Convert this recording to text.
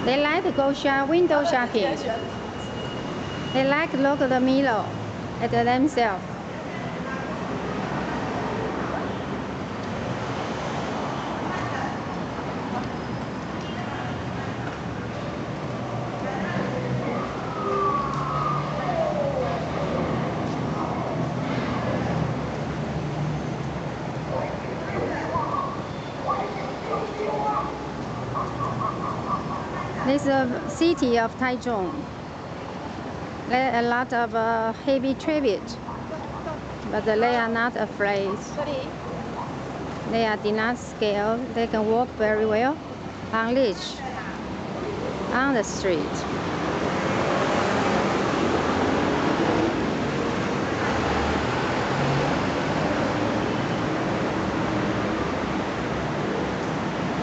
They like to go window shopping. They like to look at the mirror at themselves. This is the city of Taichung. There are a lot of heavy traffic, but they are not afraid. They did not scale. They can walk very well on leash on the street.